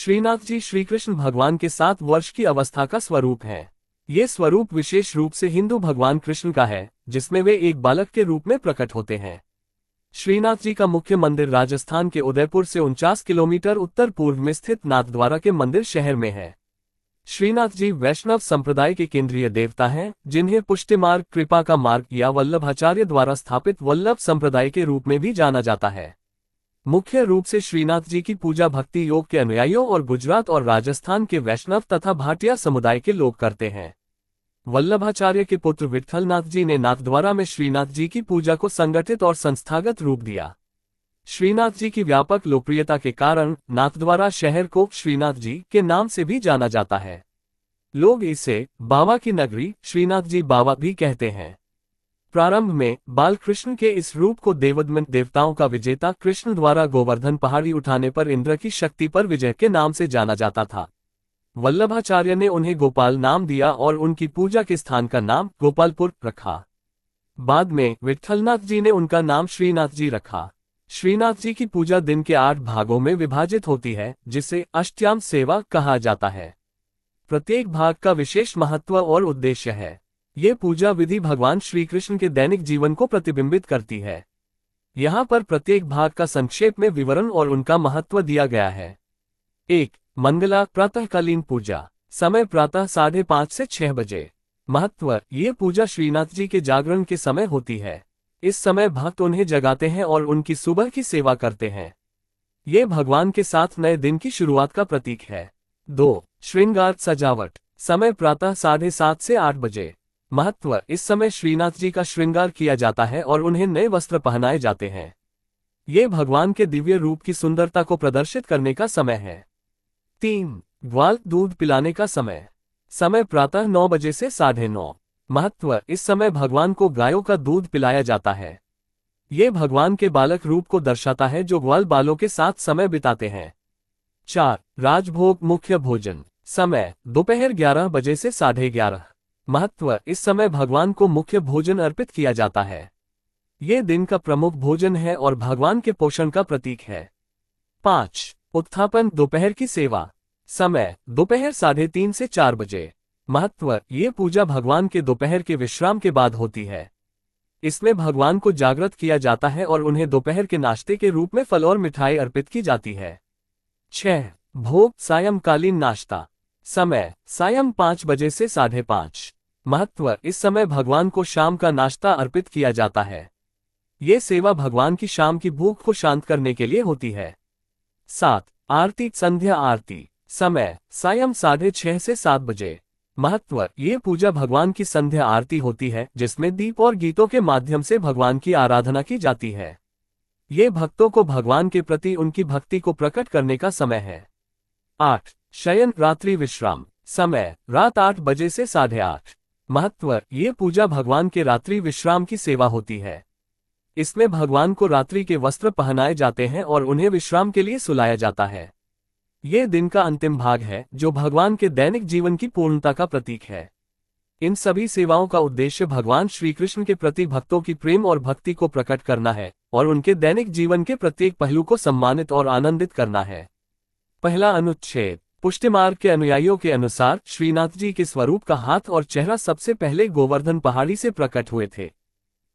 श्रीनाथ जी श्री कृष्ण भगवान के 7 वर्ष की अवस्था का स्वरूप है। ये स्वरूप विशेष रूप से हिंदू भगवान कृष्ण का है, जिसमें वे एक बालक के रूप में प्रकट होते हैं। श्रीनाथ जी का मुख्य मंदिर राजस्थान के उदयपुर से 49 किलोमीटर उत्तर पूर्व में स्थित नाथद्वारा के मंदिर शहर में है। श्रीनाथ जी वैष्णव संप्रदाय के केंद्रीय देवता हैं, जिन्हें पुष्टि मार्ग, कृपा का मार्ग या वल्लभाचार्य द्वारा स्थापित वल्लभ संप्रदाय के रूप में भी जाना जाता है। मुख्य रूप से श्रीनाथ जी की पूजा भक्ति योग के अनुयायियों और गुजरात और राजस्थान के वैष्णव तथा भाटिया समुदाय के लोग करते हैं। वल्लभाचार्य के पुत्र विट्ठलनाथ जी ने नाथद्वारा में श्रीनाथ जी की पूजा को संगठित और संस्थागत रूप दिया। श्रीनाथ जी की व्यापक लोकप्रियता के कारण नाथद्वारा शहर को श्रीनाथ जी के नाम से भी जाना जाता है। लोग इसे बाबा की नगरी, श्रीनाथ जी बाबा भी कहते हैं। प्रारंभ में बालकृष्ण के इस रूप को देवोत्तम देवताओं का विजेता कृष्ण द्वारा गोवर्धन पहाड़ी उठाने पर इंद्र की शक्ति पर विजय के नाम से जाना जाता था। वल्लभाचार्य ने उन्हें गोपाल नाम दिया और उनकी पूजा के स्थान का नाम गोपालपुर रखा। बाद में विट्ठलनाथ जी ने उनका नाम श्रीनाथ जी रखा। श्रीनाथ जी की पूजा दिन के 8 भागों में विभाजित होती है, जिसे अष्टयाम सेवा कहा जाता है। प्रत्येक भाग का विशेष महत्व और उद्देश्य है। ये पूजा विधि भगवान श्री कृष्ण के दैनिक जीवन को प्रतिबिंबित करती है। यहाँ पर प्रत्येक भाग का संक्षेप में विवरण और उनका महत्व दिया गया है। 1. मंगला प्रातःकालीन पूजा। समय प्रातः 5:30 से 6 बजे। महत्व: ये पूजा श्रीनाथ जी के जागरण के समय होती है। इस समय भक्त उन्हें जगाते हैं और उनकी सुबह की सेवा करते हैं। ये भगवान के साथ नए दिन की शुरुआत का प्रतीक है। 2. श्रृंगार सजावट। समय प्रातः 7:30 से 8 बजे। महत्व: इस समय श्रीनाथ जी का श्रृंगार किया जाता है और उन्हें नए वस्त्र पहनाए जाते हैं। ये भगवान के दिव्य रूप की सुंदरता को प्रदर्शित करने का समय है। 3. ग्वाल दूध पिलाने का समय। समय प्रातः 9 बजे से 9:30। महत्व: इस समय भगवान को गायों का दूध पिलाया जाता है। ये भगवान के बालक रूप को दर्शाता है जो ग्वाल बालों के साथ समय बिताते हैं। 4. राजभोग मुख्य भोजन। समय दोपहर 11 बजे से 11:30। महत्व: इस समय भगवान को मुख्य भोजन अर्पित किया जाता है। ये दिन का प्रमुख भोजन है और भगवान के पोषण का प्रतीक है। 5. उत्थापन दोपहर की सेवा। समय दोपहर 3:30 से 4 बजे। महत्व: ये पूजा भगवान के दोपहर के विश्राम के बाद होती है। इसमें भगवान को जागृत किया जाता है और उन्हें दोपहर के नाश्ते के रूप में फल और मिठाई अर्पित की जाती है। 6. भोग सायंकालीन नाश्ता। समय सायं 5 बजे से 5:30। महत्व: इस समय भगवान को शाम का नाश्ता अर्पित किया जाता है। ये सेवा भगवान की शाम की भूख को शांत करने के लिए होती है। 7. आरती संध्या आरती। समय सायं 6:30 से 7 बजे। महत्व: ये पूजा भगवान की संध्या आरती होती है, जिसमें दीप और गीतों के माध्यम से भगवान की आराधना की जाती है। ये भक्तों को भगवान के प्रति उनकी भक्ति को प्रकट करने का समय है। 8. शयन रात्रि विश्राम। समय रात 8 बजे से 8:30। महत्व: ये पूजा भगवान के रात्रि विश्राम की सेवा होती है। इसमें भगवान को रात्रि के वस्त्र पहनाए जाते हैं और उन्हें विश्राम के लिए सुलाया जाता है। ये दिन का अंतिम भाग है, जो भगवान के दैनिक जीवन की पूर्णता का प्रतीक है। इन सभी सेवाओं का उद्देश्य भगवान श्री कृष्ण के प्रति भक्तों की प्रेम और भक्ति को प्रकट करना है और उनके दैनिक जीवन के प्रत्येक पहलू को सम्मानित और आनंदित करना है। पहला अनुच्छेद। पुष्टि मार्ग के अनुयायियों के अनुसार श्रीनाथ जी के स्वरूप का हाथ और चेहरा सबसे पहले गोवर्धन पहाड़ी से प्रकट हुए थे।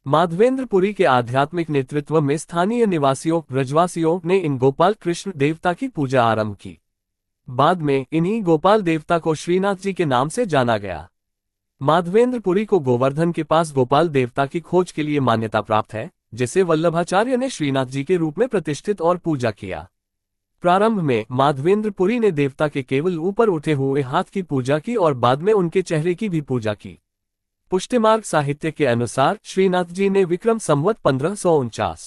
माधवेंद्रपुरी के आध्यात्मिक नेतृत्व में स्थानीय निवासियों ब्रजवासियों ने इन गोपाल कृष्ण देवता की पूजा आरंभ की। बाद में इन्हीं गोपाल देवता को श्रीनाथ जी के नाम से जाना गया। माधवेंद्रपुरी को गोवर्धन के पास गोपाल देवता की खोज के लिए मान्यता प्राप्त है, जिसे वल्लभाचार्य ने श्रीनाथ जी के रूप में प्रतिष्ठित और पूजा किया। प्रारंभ में माधवेंद्रपुरी ने देवता के केवल ऊपर उठे हुए हाथ की पूजा की और बाद में उनके चेहरे की भी पूजा की। पुष्टिमार्ग साहित्य के अनुसार श्रीनाथ जी ने विक्रम संवत 1549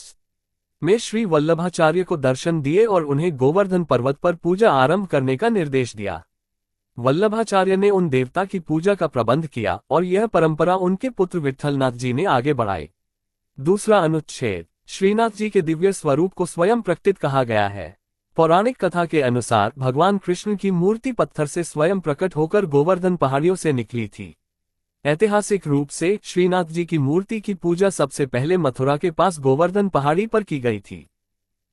में श्री वल्लभाचार्य को दर्शन दिए और उन्हें गोवर्धन पर्वत पर पूजा आरंभ करने का निर्देश दिया। वल्लभाचार्य ने उन देवता की पूजा का प्रबंध किया और यह परंपरा उनके पुत्र विट्ठलनाथ जी ने आगे बढ़ाई। दूसरा अनुच्छेद। श्रीनाथ जी के दिव्य स्वरूप को स्वयं प्रकटित कहा गया है। पौराणिक कथा के अनुसार भगवान कृष्ण की मूर्ति पत्थर से स्वयं प्रकट होकर गोवर्धन पहाड़ियों से निकली थी। ऐतिहासिक रूप से श्रीनाथ जी की मूर्ति की पूजा सबसे पहले मथुरा के पास गोवर्धन पहाड़ी पर की गई थी।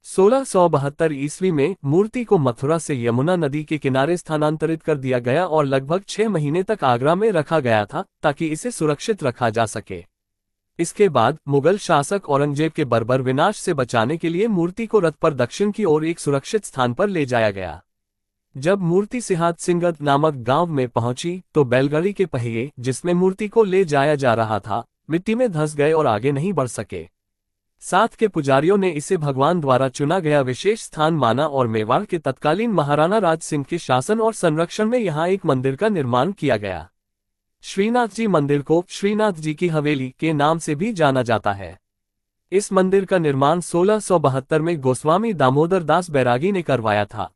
1672 ईस्वी में मूर्ति को मथुरा से यमुना नदी के किनारे स्थानांतरित कर दिया गया और लगभग 6 महीने तक आगरा में रखा गया था ताकि इसे सुरक्षित रखा जा सके। इसके बाद मुगल शासक औरंगजेब के बर्बर विनाश से बचाने के लिए मूर्ति को रथ पर दक्षिण की ओर एक सुरक्षित स्थान पर ले जाया गया। जब मूर्ति सिहात सिंगत नामक गांव में पहुंची तो बैलगाड़ी के पहिए जिसमें मूर्ति को ले जाया जा रहा था मिट्टी में धंस गए और आगे नहीं बढ़ सके। साथ के पुजारियों ने इसे भगवान द्वारा चुना गया विशेष स्थान माना और मेवाड़ के तत्कालीन महाराणा राज सिंह के शासन और संरक्षण में यहाँ एक मंदिर का निर्माण किया गया। श्रीनाथ जी मंदिर को श्रीनाथ जी की हवेली के नाम से भी जाना जाता है। इस मंदिर का निर्माण 1672 में गोस्वामी दामोदर दास बैरागी ने करवाया था।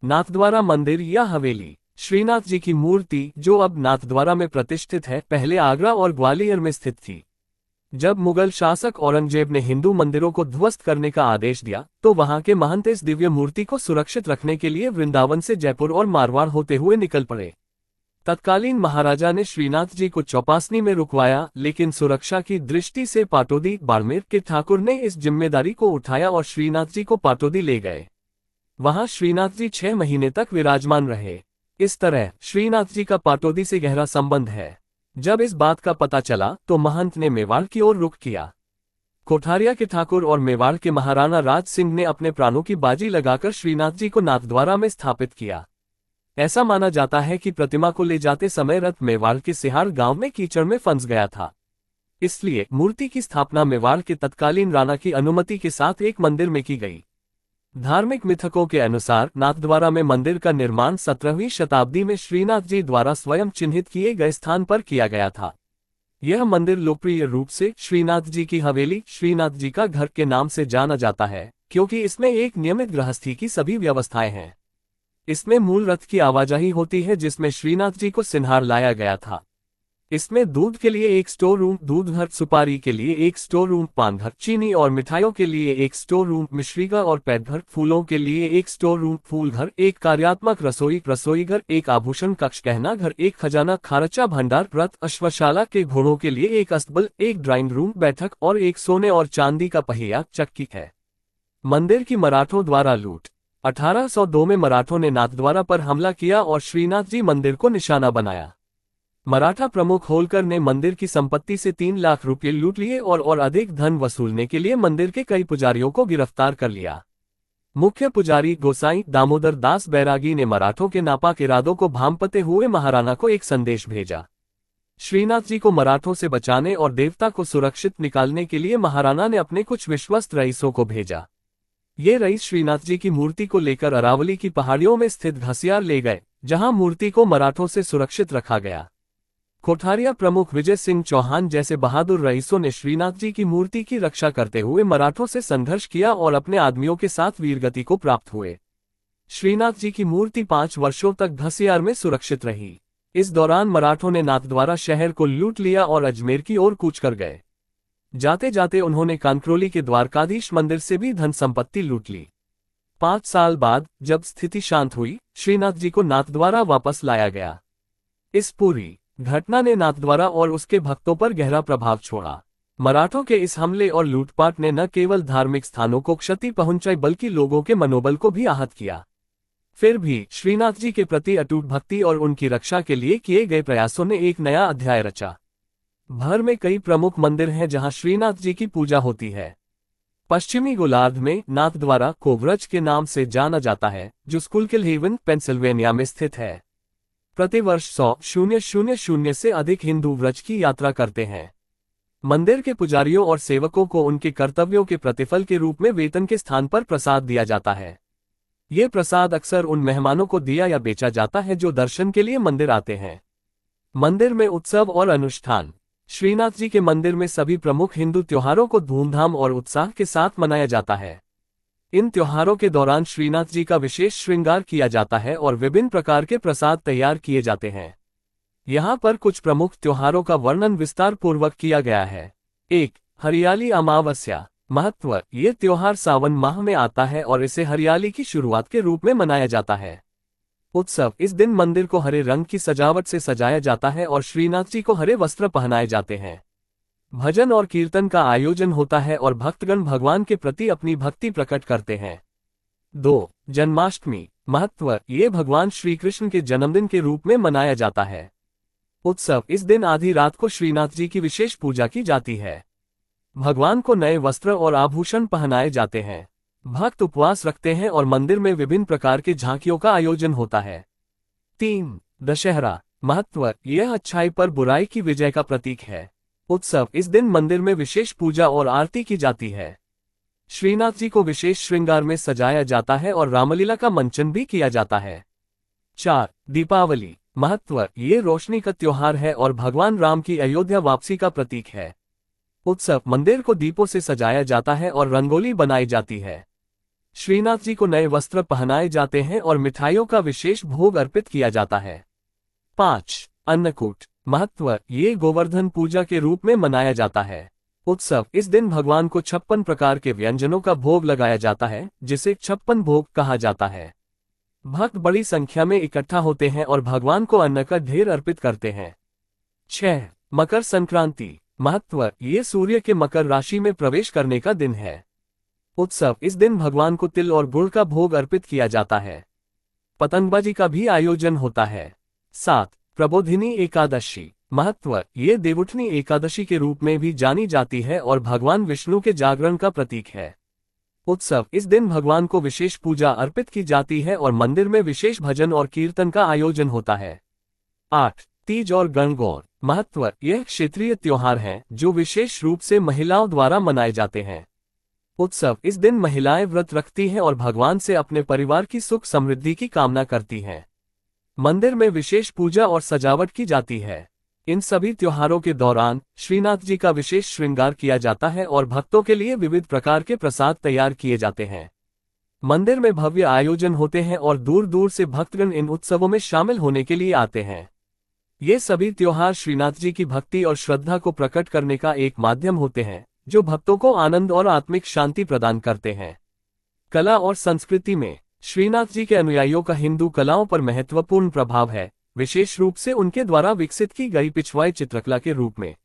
नाथद्वारा मंदिर या हवेली श्रीनाथ जी की मूर्ति जो अब नाथद्वारा में प्रतिष्ठित है, पहले आगरा और ग्वालियर में स्थित थी। जब मुगल शासक औरंगजेब ने हिंदू मंदिरों को ध्वस्त करने का आदेश दिया तो वहां के महंत इस दिव्य मूर्ति को सुरक्षित रखने के लिए वृंदावन से जयपुर और मारवाड़ होते हुए निकल पड़े। तत्कालीन महाराजा ने श्रीनाथ जी को चौपासनी में रुकवाया, लेकिन सुरक्षा की दृष्टि से पाटौदी बाड़मेर के ठाकुर ने इस जिम्मेदारी को उठाया और श्रीनाथ जी को पाटौदी ले गए। वहां श्रीनाथ जी 6 महीने तक विराजमान रहे। इस तरह श्रीनाथ जी का पाटौदी से गहरा संबंध है। जब इस बात का पता चला तो महंत ने मेवाड़ की ओर रुख किया। कोठारिया के ठाकुर और मेवाड़ के महाराणा राज सिंह ने अपने प्राणों की बाजी लगाकर श्रीनाथ जी को नाथद्वारा में स्थापित किया। ऐसा माना जाता है कि प्रतिमा को ले जाते समय रथ मेवाड़ के सिहार गांव में कीचड़ में फंस गया था। इसलिए मूर्ति की स्थापना मेवाड़ के तत्कालीन राणा की अनुमति के साथ एक मंदिर में की गई। धार्मिक मिथकों के अनुसार नाथद्वारा में मंदिर का निर्माण 17वीं शताब्दी में श्रीनाथ जी द्वारा स्वयं चिन्हित किए गए स्थान पर किया गया था। यह मंदिर लोकप्रिय रूप से श्रीनाथ जी की हवेली, श्रीनाथ जी का घर के नाम से जाना जाता है, क्योंकि इसमें एक नियमित गृहस्थी की सभी व्यवस्थाएं हैं। इसमें मूल रथ की आवाजाही होती है जिसमें श्रीनाथ जी को सिन्हार लाया गया था। इसमें दूध के लिए एक स्टोर रूम, दूध घर, सुपारी के लिए एक स्टोर रूम, पान घर, चीनी और मिठाइयों के लिए एक स्टोर रूम, मिश्रीगा और पैट घर, फूलों के लिए एक स्टोर रूम, फूल घर, एक कार्यात्मक रसोई घर, एक आभूषण कक्ष, गहना घर, एक खजाना, खारचा भंडार, रथ, अश्वशाला के घोड़ों के लिए एक अस्तबल, एक ड्राइंग रूम, बैठक और एक सोने और चांदी का पहिया चक्की है। मंदिर की मराठों द्वारा लूट 1802 में मराठों ने नाथद्वारा पर हमला किया और श्रीनाथ जी मंदिर को निशाना बनाया। मराठा प्रमुख होलकर ने मंदिर की संपत्ति से 3 लाख रुपये लूट लिए और अधिक धन वसूलने के लिए मंदिर के कई पुजारियों को गिरफ्तार कर लिया। मुख्य पुजारी गोसाई दामोदर दास बैरागी ने मराठों के नापाक इरादों को भांपते हुए महाराणा को एक संदेश भेजा। श्रीनाथ जी को मराठों से बचाने और देवता को सुरक्षित निकालने के लिए महाराणा ने अपने कुछ विश्वस्त रईसों को भेजा। ये रईस श्रीनाथ जी की मूर्ति को लेकर अरावली की पहाड़ियों में स्थित घसियार ले गए, जहां मूर्ति को मराठों से सुरक्षित रखा गया। कोठारिया प्रमुख विजय सिंह चौहान जैसे बहादुर रईसों ने श्रीनाथ जी की मूर्ति की रक्षा करते हुए मराठों से संघर्ष किया और अपने आदमियों के साथ वीरगति को प्राप्त हुए। श्रीनाथ जी की मूर्ति 5 वर्षों तक घसियार में सुरक्षित रही। इस दौरान मराठों ने नाथद्वारा शहर को लूट लिया और अजमेर की ओर कूच कर गए। जाते जाते उन्होंने कांक्रोली के द्वारकाधीश मंदिर से भी धन संपत्ति लूट ली। 5 साल बाद जब स्थिति शांत हुई, श्रीनाथ जी को नाथद्वारा वापस लाया गया। इस पूरी घटना ने नाथद्वारा और उसके भक्तों पर गहरा प्रभाव छोड़ा। मराठों के इस हमले और लूटपाट ने न केवल धार्मिक स्थानों को क्षति पहुंचाई बल्कि लोगों के मनोबल को भी आहत किया। फिर भी श्रीनाथ जी के प्रति अटूट भक्ति और उनकी रक्षा के लिए किए गए प्रयासों ने एक नया अध्याय रचा। भर में कई प्रमुख मंदिर हैं जहां श्रीनाथ जी की पूजा होती है। पश्चिमी गोलार्ध में नाथद्वारा को व्रज के नाम से जाना जाता है, जो स्कूलकिल हेवन पेंसिल्वेनिया में स्थित है। प्रतिवर्ष 100,000 से अधिक हिंदू व्रज की यात्रा करते हैं। मंदिर के पुजारियों और सेवकों को उनके कर्तव्यों के प्रतिफल के रूप में वेतन के स्थान पर प्रसाद दिया जाता है। ये प्रसाद अक्सर उन मेहमानों को दिया या बेचा जाता है जो दर्शन के लिए मंदिर आते हैं। मंदिर में उत्सव और अनुष्ठान। श्रीनाथ जी के मंदिर में सभी प्रमुख हिंदू त्योहारों को धूमधाम और उत्साह के साथ मनाया जाता है। इन त्योहारों के दौरान श्रीनाथ जी का विशेष श्रृंगार किया जाता है और विभिन्न प्रकार के प्रसाद तैयार किए जाते हैं। यहाँ पर कुछ प्रमुख त्योहारों का वर्णन विस्तार पूर्वक किया गया है। 1. हरियाली अमावस्या। महत्व। ये त्योहार सावन माह में आता है और इसे हरियाली की शुरुआत के रूप में मनाया जाता है। उत्सव। इस दिन मंदिर को हरे रंग की सजावट से सजाया जाता है और श्रीनाथ जी को हरे वस्त्र पहनाए जाते हैं। भजन और कीर्तन का आयोजन होता है और भक्तगण भगवान के प्रति अपनी भक्ति प्रकट करते हैं। 2. जन्माष्टमी। महत्व। ये भगवान श्री कृष्ण के जन्मदिन के रूप में मनाया जाता है। उत्सव। इस दिन आधी रात को श्रीनाथ जी की विशेष पूजा की जाती है। भगवान को नए वस्त्र और आभूषण पहनाए जाते हैं। भक्त उपवास रखते हैं और मंदिर में विभिन्न प्रकार के झांकियों का आयोजन होता है। 3. दशहरा। महत्व। यह अच्छाई पर बुराई की विजय का प्रतीक है। उत्सव। इस दिन मंदिर में विशेष पूजा और आरती की जाती है। श्रीनाथ जी को विशेष श्रृंगार में सजाया जाता है और रामलीला का मंचन भी किया जाता है। 4. दीपावली। महत्व। ये रोशनी का त्योहार है और भगवान राम की अयोध्या वापसी का प्रतीक है। उत्सव। मंदिर को दीपों से सजाया जाता है और रंगोली बनाई जाती है। श्रीनाथ जी को नए वस्त्र पहनाए जाते हैं और मिठाइयों का विशेष भोग अर्पित किया जाता है। 5. अन्नकूट। महत्व। ये गोवर्धन पूजा के रूप में मनाया जाता है। उत्सव। इस दिन भगवान को 56 प्रकार के व्यंजनों का भोग लगाया जाता है, जिसे 56 भोग कहा जाता है। भक्त बड़ी संख्या में इकट्ठा होते हैं और भगवान को अन्न का ढेर अर्पित करते हैं। 6. मकर संक्रांति। महत्व। ये सूर्य के मकर राशि में प्रवेश करने का दिन है। उत्सव। इस दिन भगवान को तिल और गुड़ का भोग अर्पित किया जाता है। पतंगबाजी का भी आयोजन होता है। 7. प्रबोधिनी एकादशी। महत्व। ये देवउठनी एकादशी के रूप में भी जानी जाती है और भगवान विष्णु के जागरण का प्रतीक है। उत्सव। इस दिन भगवान को विशेष पूजा अर्पित की जाती है और मंदिर में विशेष भजन और कीर्तन का आयोजन होता है। 8. तीज और गणगौर। महत्व। यह क्षेत्रीय त्योहार हैं जो विशेष रूप से महिलाओं द्वारा मनाए जाते हैं। उत्सव। इस दिन महिलाएं व्रत रखती हैं और भगवान से अपने परिवार की सुख समृद्धि की कामना करती हैं। मंदिर में विशेष पूजा और सजावट की जाती है। इन सभी त्योहारों के दौरान श्रीनाथ जी का विशेष श्रृंगार किया जाता है और भक्तों के लिए विविध प्रकार के प्रसाद तैयार किए जाते हैं। मंदिर में भव्य आयोजन होते हैं और दूर दूर से भक्तगण इन उत्सवों में शामिल होने के लिए आते हैं। ये सभी त्योहार श्रीनाथ जी की भक्ति और श्रद्धा को प्रकट करने का एक माध्यम होते हैं, जो भक्तों को आनंद और आत्मिक शांति प्रदान करते हैं। कला और संस्कृति में श्रीनाथ जी के अनुयायियों का हिंदू कलाओं पर महत्वपूर्ण प्रभाव है, विशेष रूप से उनके द्वारा विकसित की गई पिछवाई चित्रकला के रूप में।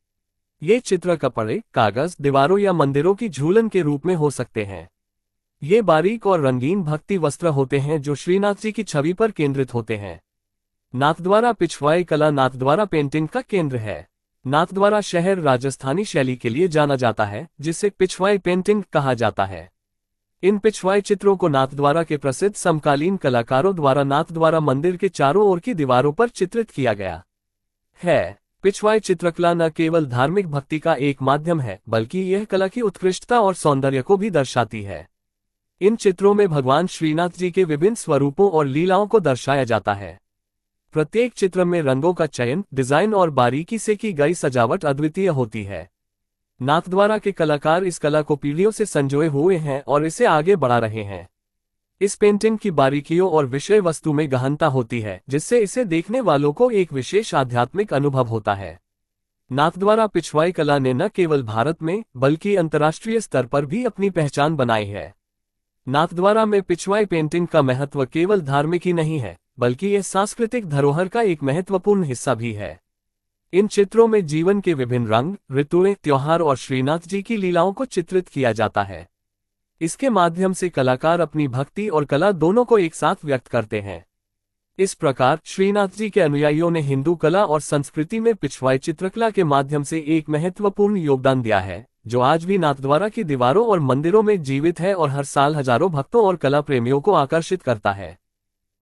ये चित्र कपड़े, कागज, दीवारों या मंदिरों की झूलन के रूप में हो सकते हैं। ये बारीक और रंगीन भक्ति वस्त्र होते हैं जो श्रीनाथ जी की छवि पर केंद्रित होते हैं। नाथद्वारा पिछवाई कला नाथद्वारा पेंटिंग का केंद्र है। नाथद्वारा शहर राजस्थानी शैली के लिए जाना जाता है, जिसे पिछवाई पेंटिंग कहा जाता है। इन पिछवाई चित्रों को नाथद्वारा के प्रसिद्ध समकालीन कलाकारों द्वारा नाथद्वारा मंदिर के चारों ओर की दीवारों पर चित्रित किया गया है। पिछवाई चित्रकला न केवल धार्मिक भक्ति का एक माध्यम है, बल्कि यह कला की उत्कृष्टता और सौंदर्य को भी दर्शाती है। इन चित्रों में भगवान श्रीनाथ जी के विभिन्न स्वरूपों और लीलाओं को दर्शाया जाता है। प्रत्येक चित्र में रंगों का चयन, डिजाइन और बारीकी से की गई सजावट अद्वितीय होती है। नाथद्वारा के कलाकार इस कला को पीढ़ियों से संजोए हुए हैं और इसे आगे बढ़ा रहे हैं। इस पेंटिंग की बारीकियों और विषय वस्तु में गहनता होती है, जिससे इसे देखने वालों को एक विशेष आध्यात्मिक अनुभव होता है। नाथद्वारा पिछवाई कला ने न केवल भारत में बल्कि अंतर्राष्ट्रीय स्तर पर भी अपनी पहचान बनाई है। नाथद्वारा में पिछवाई पेंटिंग का महत्व केवल धार्मिक ही नहीं है, बल्कि यह सांस्कृतिक धरोहर का एक महत्वपूर्ण हिस्सा भी है। इन चित्रों में जीवन के विभिन्न रंग, ऋतुएं, त्योहार और श्रीनाथ जी की लीलाओं को चित्रित किया जाता है। इसके माध्यम से कलाकार अपनी भक्ति और कला दोनों को एक साथ व्यक्त करते हैं। इस प्रकार श्रीनाथ जी के अनुयायियों ने हिंदू कला और संस्कृति में पिछवाई चित्रकला के माध्यम से एक महत्वपूर्ण योगदान दिया है, जो आज भी नाथद्वारा की दीवारों और मंदिरों में जीवित है और हर साल हजारों भक्तों और कला प्रेमियों को आकर्षित करता है।